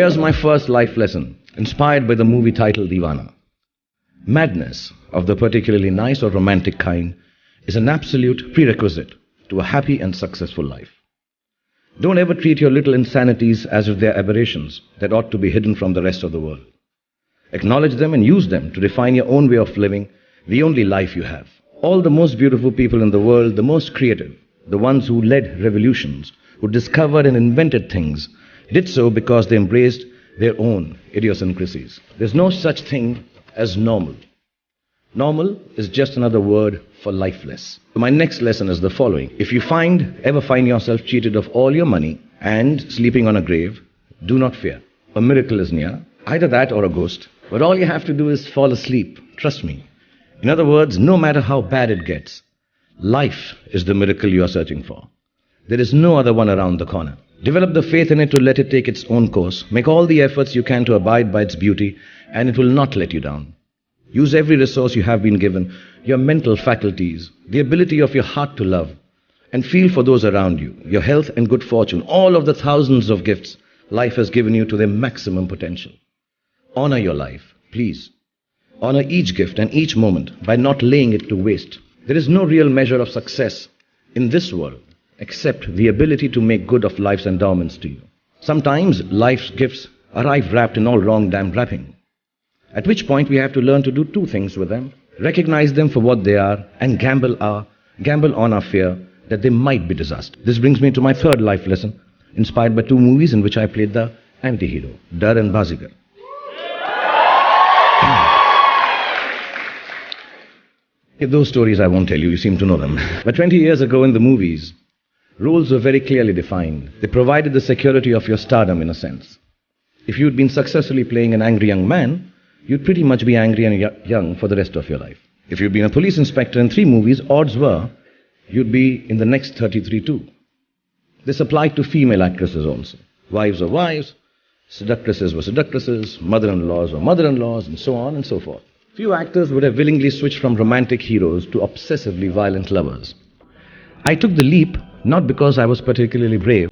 Here's my first life lesson, inspired by the movie titled Divana. Madness, of the particularly nice or romantic kind, is an absolute prerequisite to a happy and successful life. Don't ever treat your little insanities as if they're aberrations that ought to be hidden from the rest of the world. Acknowledge them and use them to define your own way of living, the only life you have. All the most beautiful people in the world, the most creative, the ones who led revolutions, who discovered and invented things, did so because they embraced their own idiosyncrasies. There's no such thing as normal. Normal is just another word for lifeless. My next lesson is the following. If you ever find yourself cheated of all your money and sleeping on a grave, do not fear. A miracle is near, either that or a ghost. But all you have to do is fall asleep. Trust me. In other words, no matter how bad it gets, life is the miracle you are searching for. There is no other one around the corner. Develop the faith in it to let it take its own course. Make all the efforts you can to abide by its beauty, and it will not let you down. Use every resource you have been given, your mental faculties, the ability of your heart to love, and feel for those around you, your health and good fortune, all of the thousands of gifts life has given you to their maximum potential. Honor your life, please. Honor each gift and each moment by not laying it to waste. There is no real measure of success in this world except the ability to make good of life's endowments to you. Sometimes life's gifts arrive wrapped in all wrong damn wrapping. At which point we have to learn to do two things with them. Recognize them for what they are and gamble on our fear that they might be disaster. This brings me to my third life lesson, inspired by two movies in which I played the anti-hero, Dar and Bazigar. Those stories I won't tell you seem to know them. But 20 years ago in the movies, roles were very clearly defined. They provided the security of your stardom in a sense. If you'd been successfully playing an angry young man, you'd pretty much be angry and young for the rest of your life. If you'd been a police inspector in 3 movies, odds were you'd be in the next 33 too. This applied to female actresses also. Wives were wives, seductresses were seductresses, mother-in-laws were mother-in-laws, and so on and so forth. Few actors would have willingly switched from romantic heroes to obsessively violent lovers. I took the leap not because I was particularly brave,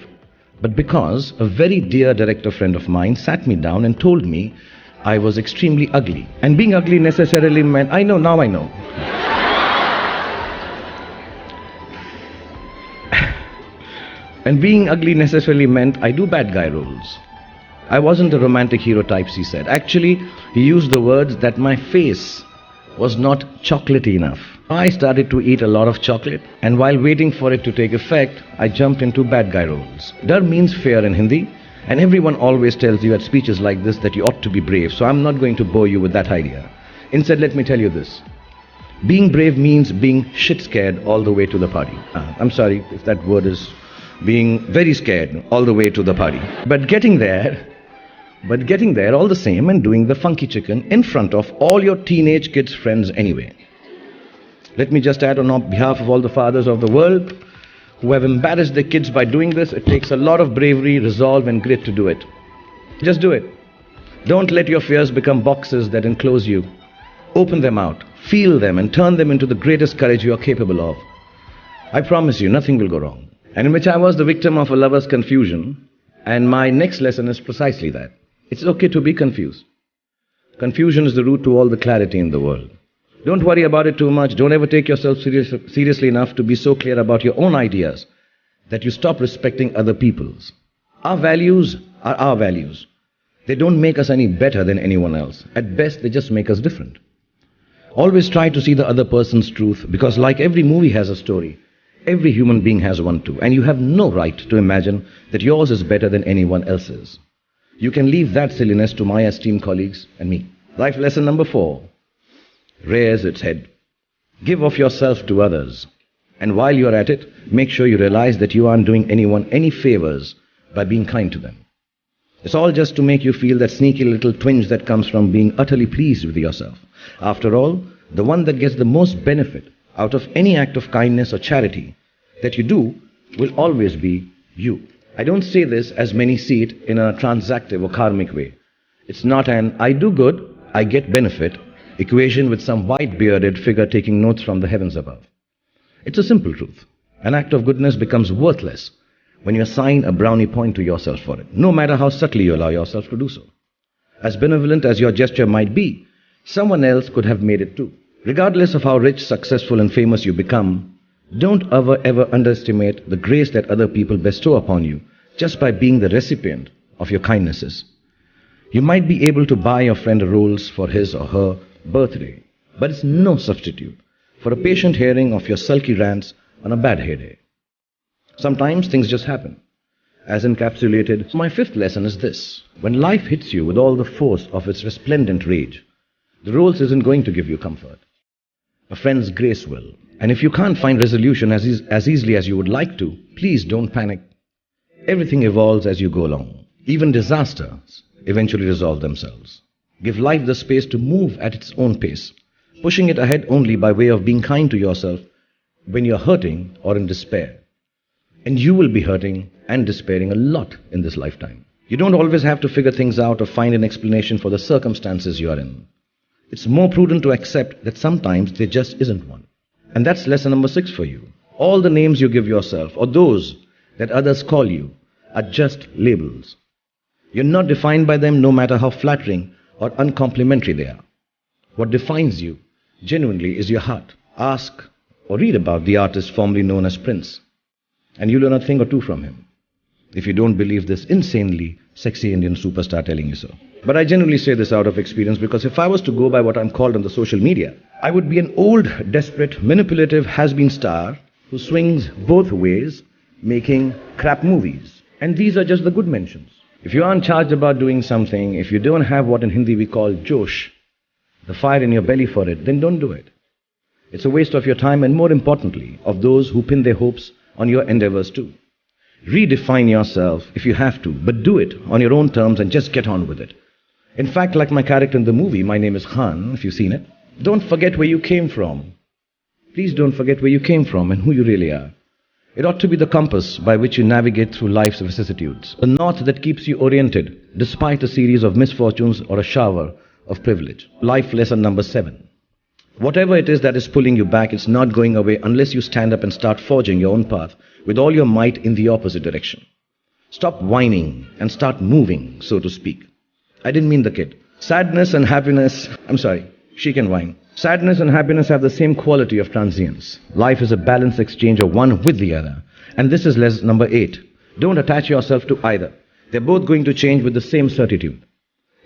but because a very dear director friend of mine sat me down and told me I was extremely ugly. And being ugly necessarily meant, I know. And being ugly necessarily meant I do bad guy roles. I wasn't a romantic hero type, he said. Actually, he used the words that my face was not chocolatey enough. I started to eat a lot of chocolate, and while waiting for it to take effect, I jumped into bad guy roles. Dar means fear in Hindi, and everyone always tells you at speeches like this that you ought to be brave, so I'm not going to bore you with that idea. Instead, let me tell you this. Being brave means being shit scared all the way to the party. I'm sorry if that word is being very scared all the way to the party. But getting there all the same and doing the funky chicken in front of all your teenage kids' friends anyway. Let me just add on behalf of all the fathers of the world who have embarrassed their kids by doing this, it takes a lot of bravery, resolve and grit to do it. Just do it. Don't let your fears become boxes that enclose you. Open them out, feel them and turn them into the greatest courage you are capable of. I promise you, nothing will go wrong. And in which I was the victim of a lover's confusion, and my next lesson is precisely that. It's okay to be confused. Confusion is the root to all the clarity in the world. Don't worry about it too much. Don't ever take yourself seriously enough to be so clear about your own ideas that you stop respecting other people's. Our values are our values. They don't make us any better than anyone else. At best, they just make us different. Always try to see the other person's truth, because like every movie has a story, every human being has one too, and you have no right to imagine that yours is better than anyone else's. You can leave that silliness to my esteemed colleagues and me. Life lesson number 4. Raise its head. Give of yourself to others. And while you're at it, make sure you realize that you aren't doing anyone any favors by being kind to them. It's all just to make you feel that sneaky little twinge that comes from being utterly pleased with yourself. After all, the one that gets the most benefit out of any act of kindness or charity that you do will always be you. I don't say this as many see it in a transactive or karmic way. It's not an I do good, I get benefit equation with some white-bearded figure taking notes from the heavens above. It's a simple truth. An act of goodness becomes worthless when you assign a brownie point to yourself for it, no matter how subtly you allow yourself to do so. As benevolent as your gesture might be, someone else could have made it too. Regardless of how rich, successful and famous you become, don't ever underestimate the grace that other people bestow upon you just by being the recipient of your kindnesses. You might be able to buy your friend a rose for his or her birthday, but it's no substitute for a patient hearing of your sulky rants on a bad hair day. Sometimes things just happen. As encapsulated, my fifth lesson is this. When life hits you with all the force of its resplendent rage, the rose isn't going to give you comfort. A friend's grace will. And if you can't find resolution as easily as you would like to, please don't panic. Everything evolves as you go along. Even disasters eventually resolve themselves. Give life the space to move at its own pace, pushing it ahead only by way of being kind to yourself when you're hurting or in despair. And you will be hurting and despairing a lot in this lifetime. You don't always have to figure things out or find an explanation for the circumstances you are in. It's more prudent to accept that sometimes there just isn't one. And that's lesson number 6 for you. All the names you give yourself or those that others call you are just labels. You're not defined by them, no matter how flattering or uncomplimentary they are. What defines you genuinely is your heart. Ask or read about the artist formerly known as Prince, and you'll learn a thing or two from him, if you don't believe this insanely sexy Indian superstar telling you so. But I genuinely say this out of experience, because if I was to go by what I'm called on the social media, I would be an old, desperate, manipulative has-been star who swings both ways, making crap movies. And these are just the good mentions. If you aren't charged about doing something, if you don't have what in Hindi we call josh, the fire in your belly for it, then don't do it. It's a waste of your time and, more importantly, of those who pin their hopes on your endeavors too. Redefine yourself if you have to, but do it on your own terms and just get on with it. In fact, like my character in the movie, My Name is Khan, if you've seen it, don't forget where you came from. Please don't forget where you came from and who you really are. It ought to be the compass by which you navigate through life's vicissitudes, the north that keeps you oriented despite a series of misfortunes or a shower of privilege. Life lesson number 7. Whatever it is that is pulling you back, it's not going away unless you stand up and start forging your own path with all your might in the opposite direction. Stop whining and start moving, so to speak. I didn't mean the kid. Sadness and happiness have the same quality of transience. Life is a balanced exchange of one with the other. And this is lesson number 8. Don't attach yourself to either. They're both going to change with the same certitude.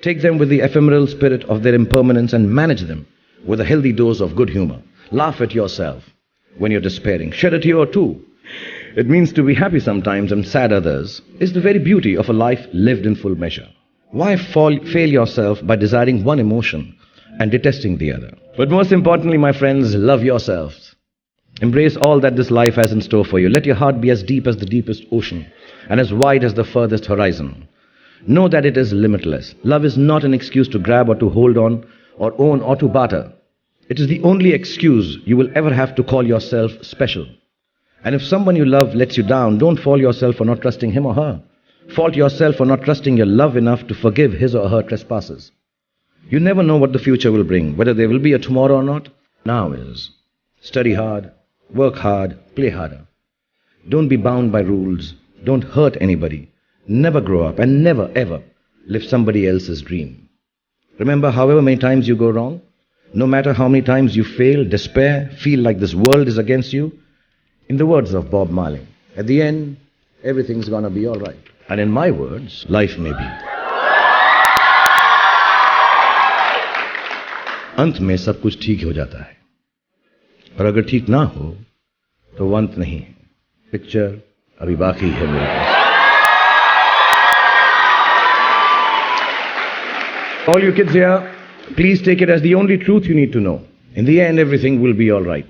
Take them with the ephemeral spirit of their impermanence and manage them with a healthy dose of good humor. Laugh at yourself when you're despairing. Shed a tear or two. It means to be happy sometimes and sad others is the very beauty of a life lived in full measure. Why fail yourself by desiring one emotion and detesting the other? But most importantly, my friends, love yourselves. Embrace all that this life has in store for you. Let your heart be as deep as the deepest ocean and as wide as the furthest horizon. Know that it is limitless. Love is not an excuse to grab or to hold on or own or to barter. It is the only excuse you will ever have to call yourself special. And if someone you love lets you down, don't fault yourself for not trusting him or her. Fault yourself for not trusting your love enough to forgive his or her trespasses. You never know what the future will bring, whether there will be a tomorrow or not. Now is. Study hard, work hard, play harder. Don't be bound by rules. Don't hurt anybody. Never grow up and never ever live somebody else's dream. Remember, however many times you go wrong, no matter how many times you fail, despair, feel like this world is against you, in the words of Bob Marley, at the end, everything's gonna be all right. And in my words, life may be. अंत में सब कुछ ठीक हो जाता है, और अगर ठीक ना हो तो वो अंत नहीं है. पिक्चर अभी बाकी है मेरे पास. All you kids here, please take it as the only truth you need to know. In the end, everything will be all right.